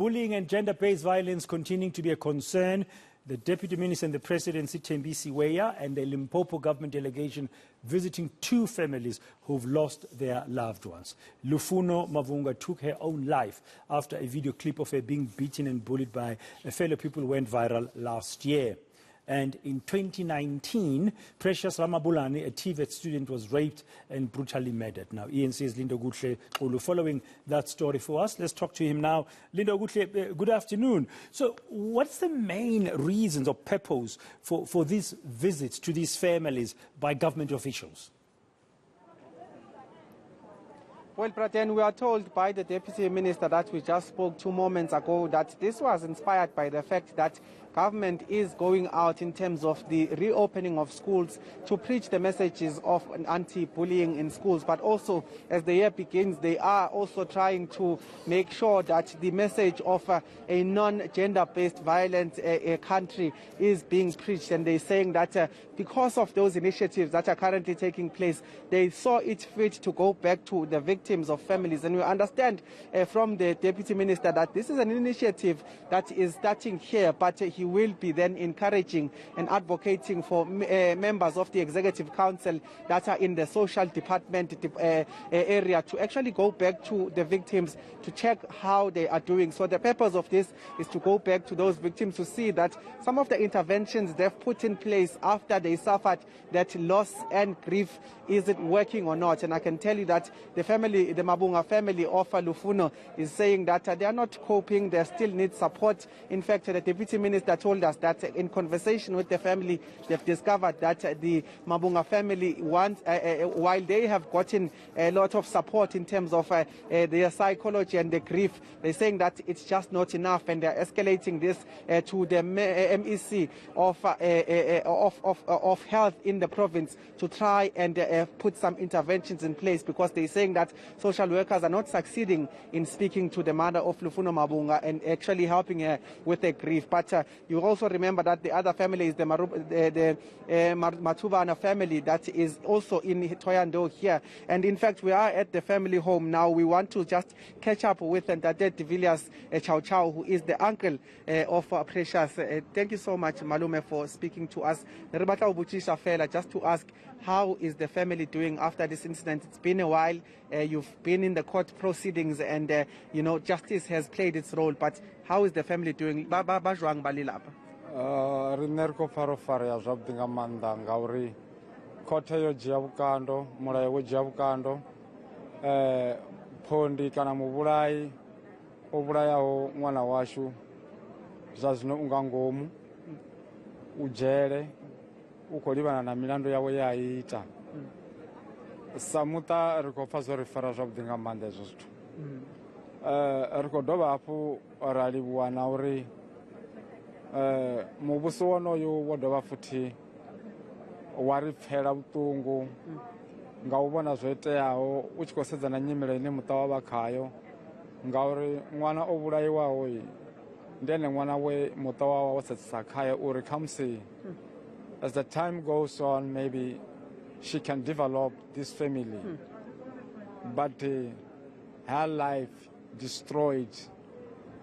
Bullying and gender-based violence continuing to be a concern. The Deputy Minister in the Presidency, Thembi Siweya, and the Limpopo government delegation visiting two families who've lost their loved ones. Lufuno Mavhunga took her own life after a video clip of her being beaten and bullied by a fellow people went viral last year. And in 2019, Precious Ramabulani, a TVET student, was raped and brutally murdered. Now, eNCA's Lindokuhle Xulu following that story for us. Let's talk to him now. Lindokuhle, good afternoon. So what's the main reasons or purpose for these visits to these families by government officials? Well, Praten, we are told by the Deputy Minister that we just spoke 2 moments ago that this was inspired by the fact that government is going out in terms of the reopening of schools to preach the messages of anti-bullying in schools. But also, as the year begins, they are also trying to make sure that the message of a non-gender-based violent country is being preached. And they're saying that because of those initiatives that are currently taking place, they saw it fit to go back to the victims of families. And we understand from the Deputy Minister that this is an initiative that is starting here, but he will be then encouraging and advocating for members of the Executive Council that are in the social department area to actually go back to the victims to check how they are doing. So the purpose of this is to go back to those victims to see that some of the interventions they've put in place after they suffered that loss and grief, is it working or not? And I can tell you that the family, the Mavhunga family of Lufuno, is saying that they are not coping, they still need support. In fact, the Deputy Minister told us that in conversation with the family, they've discovered that the Mavhunga family wants, while they have gotten a lot of support in terms of their psychology and the grief, they're saying that it's just not enough, and they're escalating this to the MEC of health in the province to try and put some interventions in place, because they're saying that social workers are not succeeding in speaking to the mother of Lufuno Mavhunga and actually helping her with the grief. But you also remember that the other family is the Matubana family that is also in Toyando here. And in fact, we are at the family home now. We want to just catch up with Ntate Villiers Chow Chow, who is the uncle of Precious. Thank you so much, Malume, for speaking to us. Just to ask, how is the family doing after this incident? It's been a while. You've been in the court proceedings, and you know, justice has played its role. But how is the family doing? Rinerko farofare ya zwabdi nga manda ngauri khothe yo dzhia vhukando, mulayo wo dzhia vhukando, phondi kana muvhulayi o vhulayaho ṅwana washu zwa zwino unga ngomu u dzhele u khou livhana na milandu yawe ye a ita. Sa muṱa ri khou pfa zwo ri fara zwavhuḓi nga maanḓa hezwo zwithu. Ri khou dovha hafhu ra livhuwa na uri muvhuso wonoyo wo dovha futhi wa ri pfela vhuṱungu nga u vhona zwo iteaho, u tshi khou sedza na nyimele ine muṱa wa vha khayo, ngauri ṅwana o vhulaiwaho ndi ene ṅwana we muṱa wawe wo sedzesa khaye uri khamusi as the time goes on, maybe she can develop this family. But her life destroyed,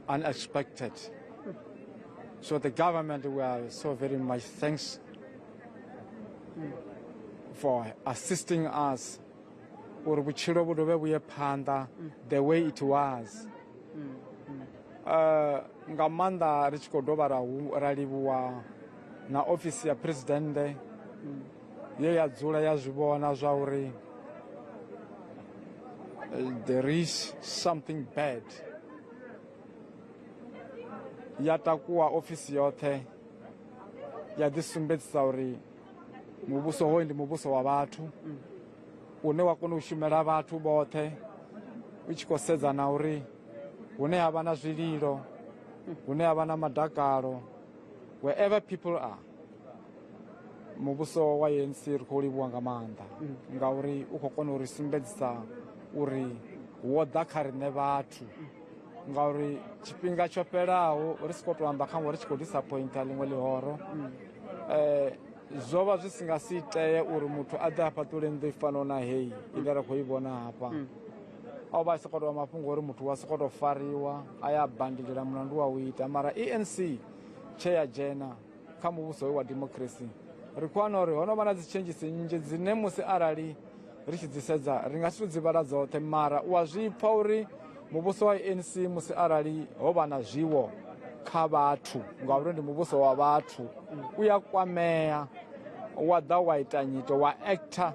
unexpected. So the government, we are so very much thanks for assisting us the way it was. Ngamanda richiko dobara raliwa na ofisi ya presidente ye ya dzula ya zwivhona zwa uri there is something bad. Ya takuwa ofisi yote ya disumbedzisa uri muvhuso hoyu ndi muvhuso wa vhathu une wa kona u shumela vhathu vhoṱhe, u tshi khou sedza na uri hune havha na zwililo, hune havha na madakalo, wherever people are, muvhuso wa eNCA ri khou livhuwa nga maanḓa ngauri u khou kona u ri sumbedzisa uri wo ḓa kha riṋe vhathu, ngauri tshifhinga tsho fhelaho ri si khou tou amba khanwe ri tshi khou disappointa ḽiṅwe ḽihoro, zwo vha zwi si nga si itee uri muthu a ḓe a fhaṱule nnḓu i fanaho na heyi ine ra khou i vhona hafha. au vha sokoto wa mafhungo uri muthu wa sokoto fariwa aya bandelela mulandu wa u ita mara ANC tshe ya dzhena kha muvhuso wa democracy ri khou wana uri ho no vha na dzi changes nnzhi dzine musi arali ri tshi dzi sedza ri nga si tu dzi vhala dzoṱhe mara u a zwi pfa uri muvhuso wa ANC musi arali ho vha na zwiwo kha vhathu ngauri ndi muvhuso wa vhathu u ya kwamea wa ḓa wa ita nyito wa actor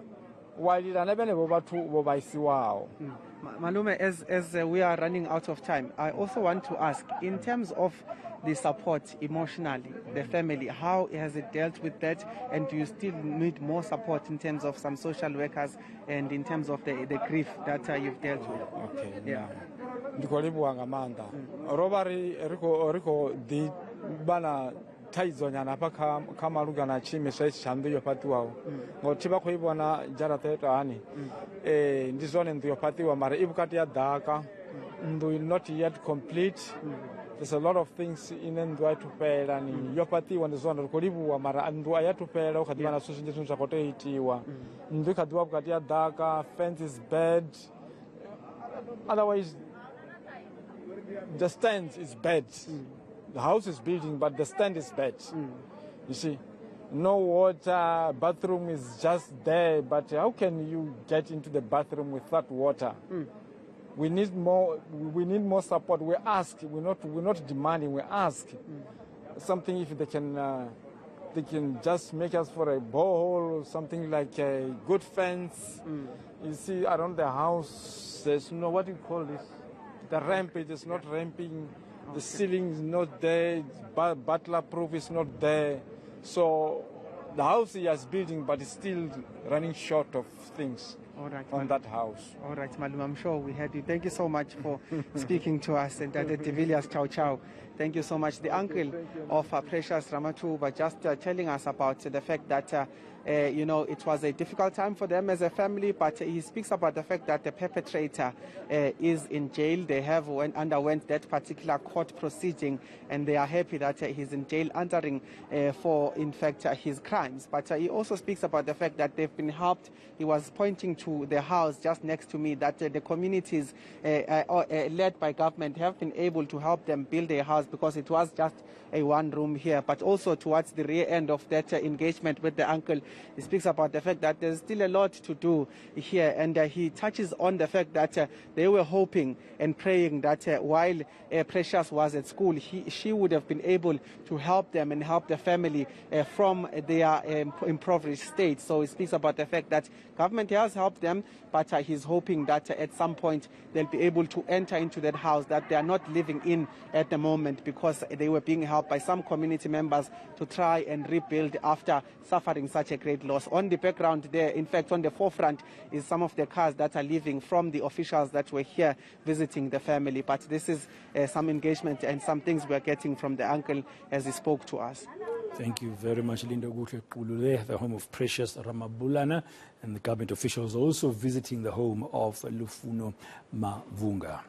wa lila na vhenevho vhathu vho vhaisiwaho. Malume, as we are running out of time, I also want to ask, in terms of the support emotionally, the family, how has it dealt with that? And do you still need more support in terms of some social workers and in terms of the grief that you've dealt with? Okay, yeah. Ndiko livhuwa nga maanḓa ro vha ri khou ḓi vha na thaidzo nyana hafha kha malugana tshiimiswa itshi tsha nnḓu yo fhaṱiwaho ngauri thi vha khou i vhona dzharaṱa yo tou hani ndi zwone nnḓu yo fhaṱiwa mara i vhukati ya ḓaka nnḓu not yet complete. There's a lot of things ine nnḓu a i thu fhela ni yo fhaṱiwa ndi zwone ri khou livhuwa mara nnḓu a i athu fhela hu kha ḓi vha na zwithu zwinzhi zwine zwa khou tea u itiwa. Nnḓu i kha ḓi vha vhukati ya ḓaka, fence is bad, otherwise the stand is bad. The house is building, but the stand is bad. You see, no water, bathroom is just there, but how can you get into the bathroom without water? We need more support. We ask, we're not demanding, we ask something if they can just make us for a borehole, something like a good fence. You see, around the house, there's no, what do you call this? The ramp, it is not ramping. The ceiling is not there, butler proof is not there. So the house he is building, but it's still running short of things on that house. All right, Malum, I'm sure we had you. Thank you so much for speaking to us. And the Villiers, ciao, ciao. Thank you so much. The uncle of Precious Ramatuba just telling us about the fact that you know, it was a difficult time for them as a family, but he speaks about the fact that the perpetrator is in jail. They have underwent that particular court proceeding, and they are happy that he's in jail answering for, in fact, his crimes. But he also speaks about the fact that they've been helped. He was pointing to the house just next to me, that the communities led by government have been able to help them build a house because it was just a one room here. But also towards the rear end of that engagement with the uncle, he speaks about the fact that there's still a lot to do here, and he touches on the fact that they were hoping and praying that while Precious was at school, she would have been able to help them and help the family from their impoverished state. So he speaks about the fact that government has helped them, but he's hoping that at some point they'll be able to enter into that house that they are not living in at the moment, because they were being helped by some community members to try and rebuild after suffering such a great loss. On the background there, in fact, on the forefront is some of the cars that are leaving from the officials that were here visiting the family. But this is some engagement and some things we're getting from the uncle as he spoke to us. Thank you very much, Lindokuhle Xulu, the home of Precious Ramabulana, and the government officials also visiting the home of Lufuno Mavhunga.